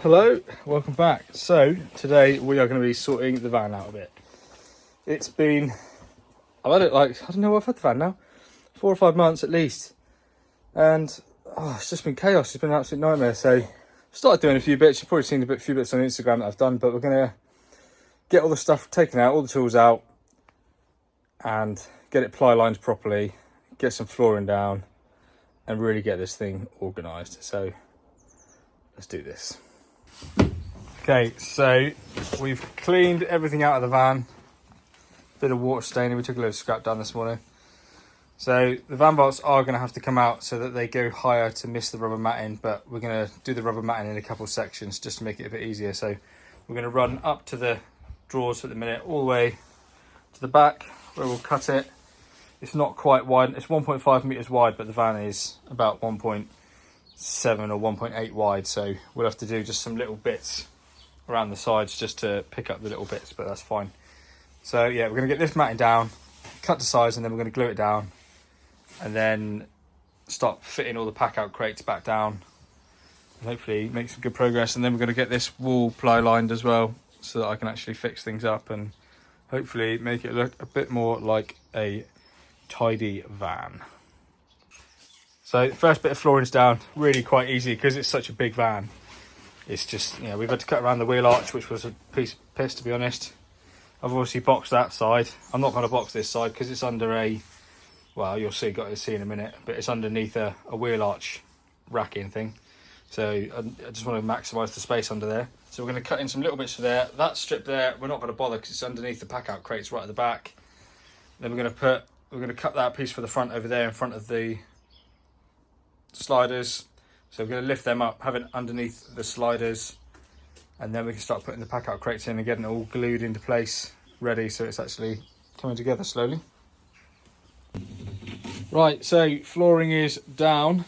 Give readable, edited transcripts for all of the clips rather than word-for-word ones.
Hello, welcome back. So today we are going to be sorting the van out a bit. It's been, I've had it like, I don't know, I've had the van now 4 or 5 months at least, and it's just been chaos. It's been an absolute nightmare. So started doing a few bits. You've probably seen a few bits on Instagram that I've done, but we're going to get all the stuff taken out, all the tools out, and get it ply lined properly, get some flooring down, and really get this thing organised. So let's do this. Okay, so we've cleaned everything out of the van. Bit of water staining. We took a load of scrap down this morning. So the van bolts are going to have to come out so that they go higher to miss the rubber matting, but we're going to do the rubber matting in a couple of sections just to make it a bit easier. So we're going to run up to the drawers at the minute, all the way to the back where we'll cut it. It's not quite wide. It's 1.5 meters wide, but the van is about 1.7 or 1.8 wide. So we'll have to do just some little bits around the sides just to pick up the little bits, but that's fine. So yeah, we're going to get this matting down, cut to size, and then we're going to glue it down, and then start fitting all the pack out crates back down, and hopefully make some good progress. And then we're going to get this wall ply lined as well, so that I can actually fix things up and hopefully make it look a bit more like a tidy van. So the first bit of flooring's down, really quite easy because it's such a big van. It's just, you know, we've had to cut around the wheel arch, which was a piece of piss, to be honest. I've obviously boxed that side. I'm not going to box this side because it's under a, well, you'll see, got to see in a minute, but it's underneath a wheel arch racking thing. So I just want to maximise the space under there. So we're going to cut in some little bits for there. That strip there, we're not going to bother because it's underneath the pack out crates right at the back. Then we're going to cut that piece for the front over there in front of the sliders. So we're going to lift them up, have it underneath the sliders, and then we can start putting the pack out crates in and getting it all glued into place, ready, so it's actually coming together slowly. Right, so flooring is down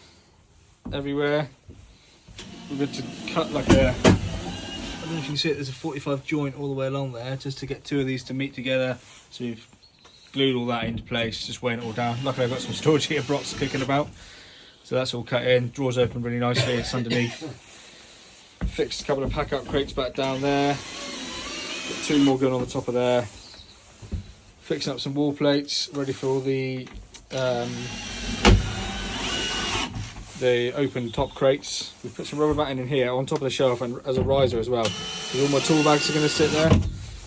everywhere. We're going to cut like a, I don't know if you can see it, there's a 45 joint all the way along there, just to get two of these to meet together. So we've glued all that into place, just weighing it all down. Luckily I've got some storage heater brocks kicking about. So that's all cut in, drawers open really nicely, it's underneath. Fixed a couple of pack out crates back down there. Got 2 more going on the top of there. Fixing up some wall plates, ready for all the open top crates. We've put some rubber matting in here on top of the shelf and as a riser as well. Because all my tool bags are going to sit there.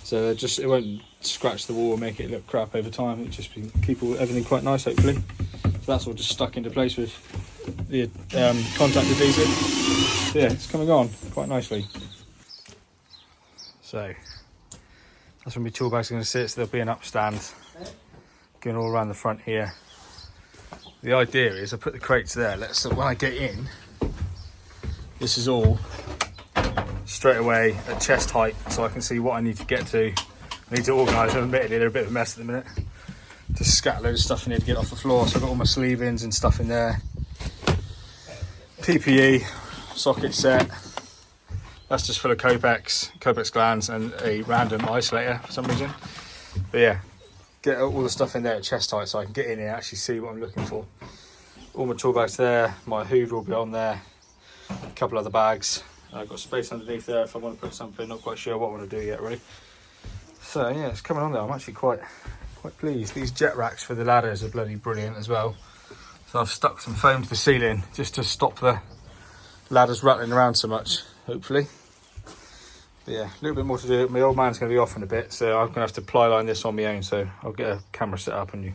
So it won't scratch the wall or make it look crap over time. It'll just keep everything quite nice, hopefully. So that's all just stuck into place with the contact adhesive. So yeah, it's coming on quite nicely. So that's where my tool bags are going to sit. So there'll be an upstand going all around the front here. The idea is I put the crates there. So when I get in, this is all straight away at chest height, so I can see what I need to get to. I need to organise them. Admittedly, they're a bit of a mess at the minute. Just scat a load of stuff in here to get off the floor. So I've got all my sleeve-ins and stuff in there. PPE, socket set. That's just full of Copex glands and a random isolator for some reason. But yeah, get all the stuff in there at chest height so I can get in here and actually see what I'm looking for. All my tool bags there. My hoover will be on there. A couple other bags. I've got space underneath there if I want to put something. Not quite sure what I want to do yet, really. So yeah, it's coming on there. I'm actually quite pleased. These jet racks for the ladders are bloody brilliant as well. So I've stuck some foam to the ceiling just to stop the ladders rattling around so much, hopefully. But yeah, a little bit more to do. My old man's going to be off in a bit, so I'm going to have to ply line this on my own. So I'll get a camera set up and you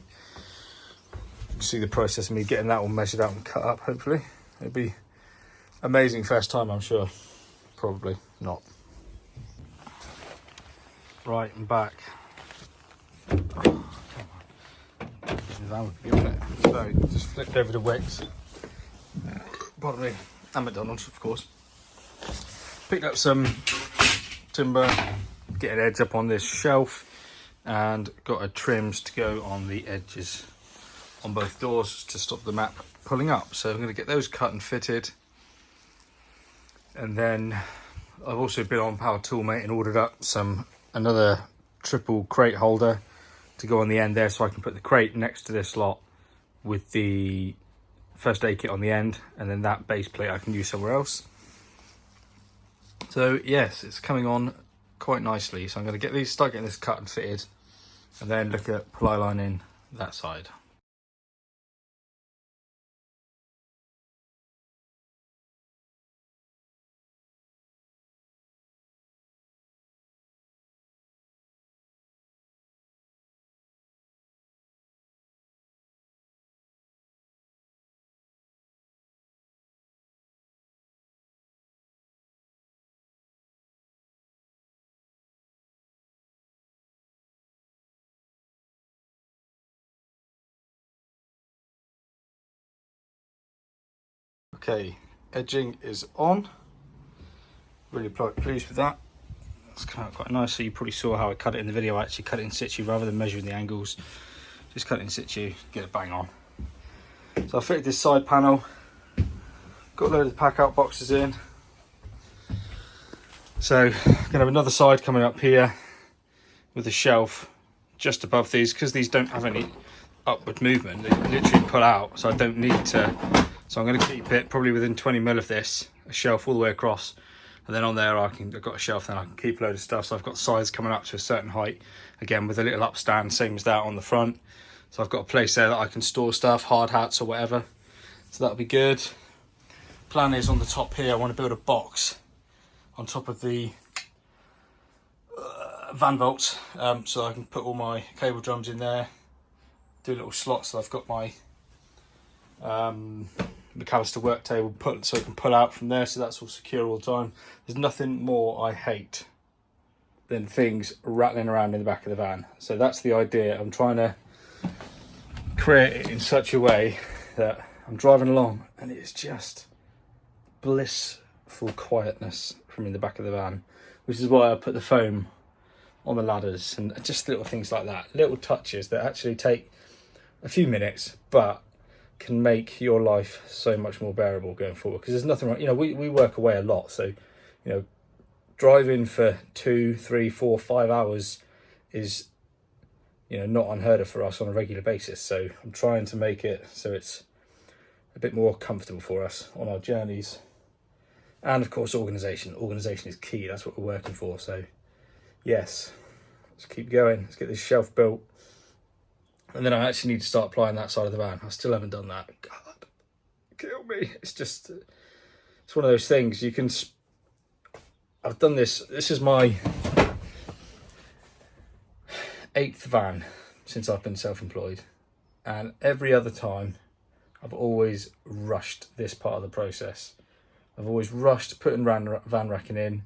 can see the process of me getting that all measured out and cut up, hopefully. It'll be amazing first time, I'm sure. Probably not. Right, I'm back. So just flipped over the wicks. Pardon me, and McDonald's, of course. Picked up some timber, get an edge up on this shelf, and got a trims to go on the edges on both doors to stop the map pulling up. So I'm going to get those cut and fitted. And then I've also been on Power Toolmate and ordered up another triple crate holder to go on the end there, so I can put the crate next to this lot with the first aid kit on the end, and then that base plate I can use somewhere else. So yes, it's coming on quite nicely. So I'm going to start getting this cut and fitted, and then look at ply lining that side. Okay, edging is on. Really pleased with that. It's come out quite nice. So you probably saw how I cut it in the video. I actually cut it in situ rather than measuring the angles. Just cut it in situ, get it bang on. So I fitted this side panel. Got a load of the Packout boxes in. So gonna have another side coming up here with a shelf just above these, because these don't have any upward movement. They literally pull out, so I don't need to. So I'm going to keep it probably within 20 mil of this, a shelf all the way across, and then on there I've got a shelf, then I can keep a load of stuff. So I've got sides coming up to a certain height, again with a little upstand, same as that on the front. So I've got a place there that I can store stuff, hard hats or whatever. So that'll be good. Plan is on the top here, I want to build a box on top of the van bolts, so I can put all my cable drums in there, do little slots so I've got my McAllister work table so I can pull out from there, so that's all secure all the time. There's nothing more I hate than things rattling around in the back of the van. So that's the idea. I'm trying to create it in such a way that I'm driving along and it's just blissful quietness from in the back of the van, which is why I put the foam on the ladders and just little things like that, little touches that actually take a few minutes but can make your life so much more bearable going forward. Because there's nothing wrong, you know, we work away a lot, so you know, driving for 2, 3, 4, 5 hours is, you know, not unheard of for us on a regular basis. So I'm trying to make it so it's a bit more comfortable for us on our journeys. And of course, organisation is key. That's what we're working for. So yes, let's keep going. Let's get this shelf built. And then I actually need to start applying that side of the van. I still haven't done that. God, kill me. It's just, it's one of those things. You can, I've done this. This is my 8th van since I've been self-employed. And every other time, I've always rushed this part of the process. I've always rushed putting van racking in,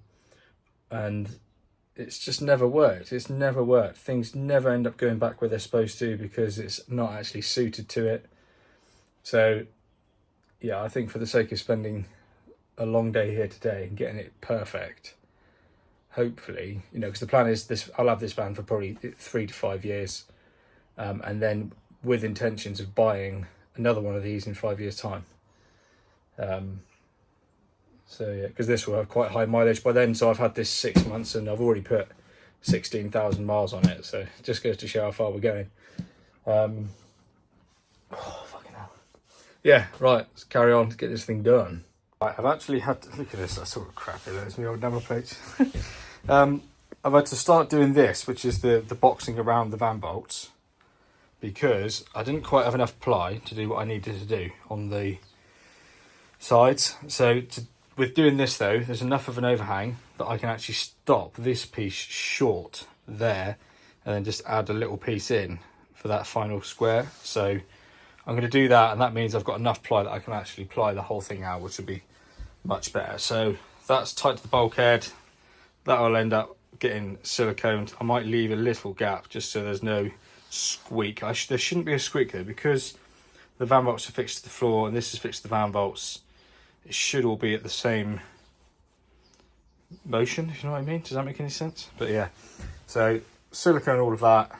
and it's just never worked. It's never worked. Things never end up going back where they're supposed to because it's not actually suited to it. So yeah, I think for the sake of spending a long day here today and getting it perfect, hopefully, you know, because the plan is this, I'll have this van for probably 3 to 5 years, and then with intentions of buying another one of these in 5 years time. So yeah, because this will have quite high mileage by then. So I've had this 6 months and I've already put 16,000 miles on it. So it just goes to show how far we're going. Oh, fucking hell. Yeah, right, let's carry on to get this thing done. Right, I've actually had to, look at this, that's sort of crappy, there's my old number plates. I've had to start doing this, which is the boxing around the van bolts, because I didn't quite have enough ply to do what I needed to do on the sides. So with doing this though, there's enough of an overhang that I can actually stop this piece short there and then just add a little piece in for that final square. So I'm going to do that, and that means I've got enough ply that I can actually ply the whole thing out, which will be much better. So that's tight to the bulkhead. That will end up getting siliconed. I might leave a little gap just so there's no squeak. There shouldn't be a squeak though, because the van bolts are fixed to the floor and this is fixed to the van bolts. It should all be at the same motion, if you know what I mean. Does that make any sense? But yeah, so silicone all of that.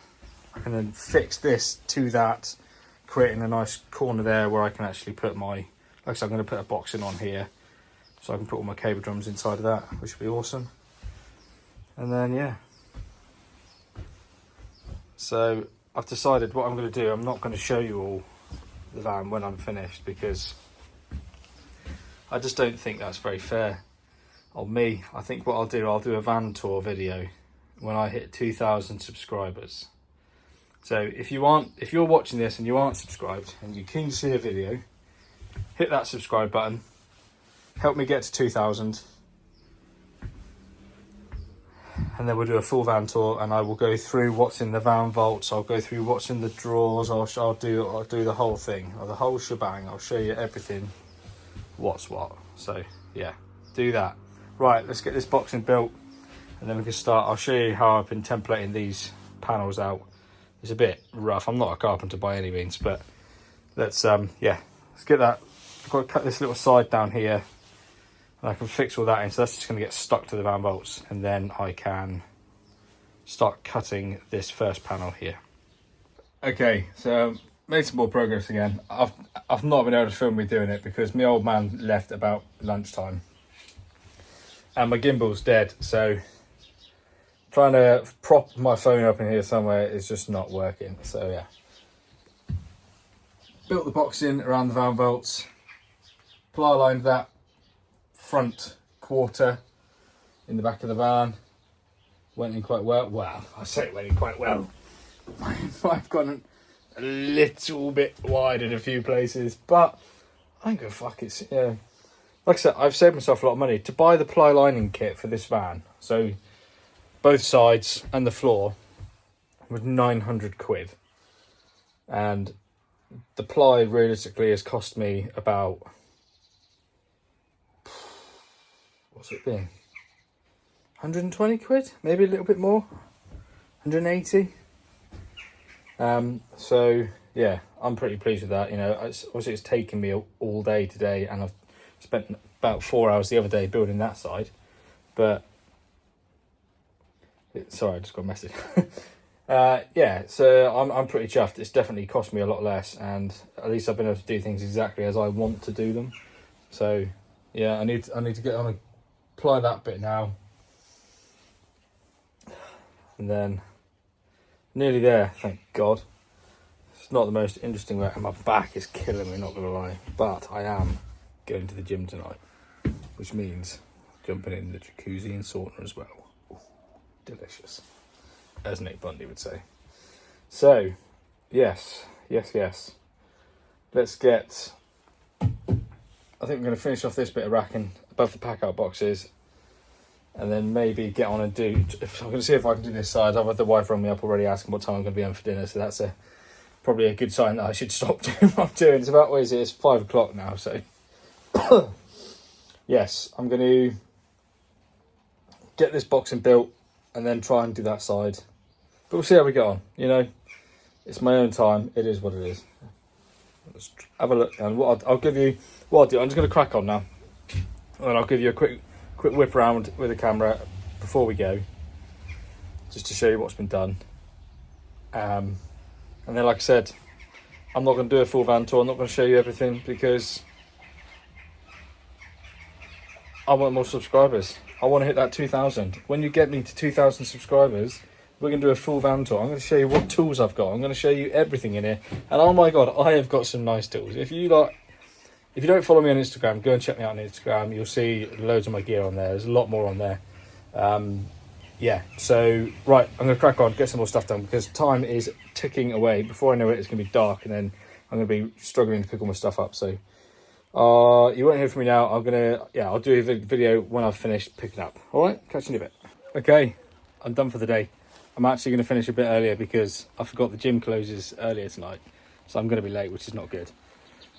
I can then fix this to that, creating a nice corner there where I can actually put my, like I said, I'm going to put a box in on here so I can put all my cable drums inside of that, which will be awesome. And then yeah, so I've decided what I'm going to do. I'm not going to show you all the van when I'm finished, because I just don't think that's very fair. I think what I'll do a van tour video when I hit 2,000 subscribers. So if you're watching this and you aren't subscribed and you're keen to see a video, hit that subscribe button. Help me get to 2,000. And then we'll do a full van tour, and I will go through what's in the van vaults. I'll go through what's in the drawers. I'll do the whole thing, or the whole shebang. I'll show you everything, what's what. So yeah, do that. Right, let's get this boxing built, and then we can start. I'll show you how I've been templating these panels out. It's a bit rough. I'm not a carpenter by any means, but let's get that. I've got to cut this little side down here, and I can fix all that in. So that's just going to get stuck to the van bolts, and then I can start cutting this first panel here. Okay, so made some more progress again. I've not been able to film me doing it because my old man left about lunchtime, and my gimbal's dead. So trying to prop my phone up in here somewhere is just not working. So yeah, built the boxing around the van bolts, ply lined that front quarter in the back of the van. Went in quite well. Wow, I say it went in quite well. I've gone a little bit wide in a few places, but I ain't gonna fuck it. Yeah, like I said, I've saved myself a lot of money to buy the ply lining kit for this van. So both sides and the floor was 900 quid, and the ply realistically has cost me about, what's it been, 120 quid, maybe a little bit more, 180. So yeah, I'm pretty pleased with that. You know, obviously it's taken me all day today, and I've spent about 4 hours the other day building that side, but sorry, I just got a message. Yeah, so I'm pretty chuffed. It's definitely cost me a lot less, and at least I've been able to do things exactly as I want to do them. So yeah, I need to get on and apply that bit now, and then nearly there, thank God. It's not the most interesting work, and my back is killing me, not gonna lie, but I am going to the gym tonight, which means jumping in the jacuzzi and sauna as well. Ooh, delicious, as Nick Bundy would say. So yes, let's get, I think I'm going to finish off this bit of racking above the Packout boxes, and then maybe get on and do, I'm going to see if I can do this side. I've had the wife run me up already asking what time I'm going to be home for dinner, so that's probably a good sign that I should stop doing what I'm doing. It's about, what is it, it's 5 o'clock now, so yes, I'm going to get this boxing built and then try and do that side, but we'll see how we get on. You know, it's my own time, it is what it is. Let's have a look, and I'll give you what I'll do. I'm just going to crack on now, and I'll give you a quick whip around with the camera before we go, just to show you what's been done. And then, like I said, I'm not going to do a full van tour. I'm not going to show you everything because I want more subscribers. I want to hit that 2,000. When you get me to 2,000 subscribers, we're going to do a full van tour. I'm going to show you what tools I've got. I'm going to show you everything in here. And oh my God, I have got some nice tools. If you don't follow me on Instagram, go and check me out on Instagram. You'll see loads of my gear on there. There's a lot more on there. Yeah, so, right, I'm going to crack on, get some more stuff done, because time is ticking away. Before I know it, it's going to be dark, and then I'm going to be struggling to pick all my stuff up. So you won't hear from me now. I'll do a video when I've finished picking up. All right, catch you in a bit. Okay, I'm done for the day. I'm actually going to finish a bit earlier because I forgot the gym closes earlier tonight. So I'm going to be late, which is not good.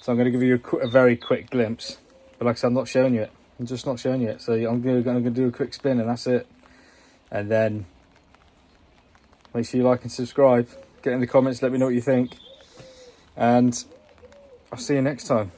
So I'm going to give you a very quick glimpse. But like I said, I'm not showing you it. I'm just not showing you it. So I'm going to do a quick spin, and that's it. And then make sure you like and subscribe. Get in the comments, let me know what you think. And I'll see you next time.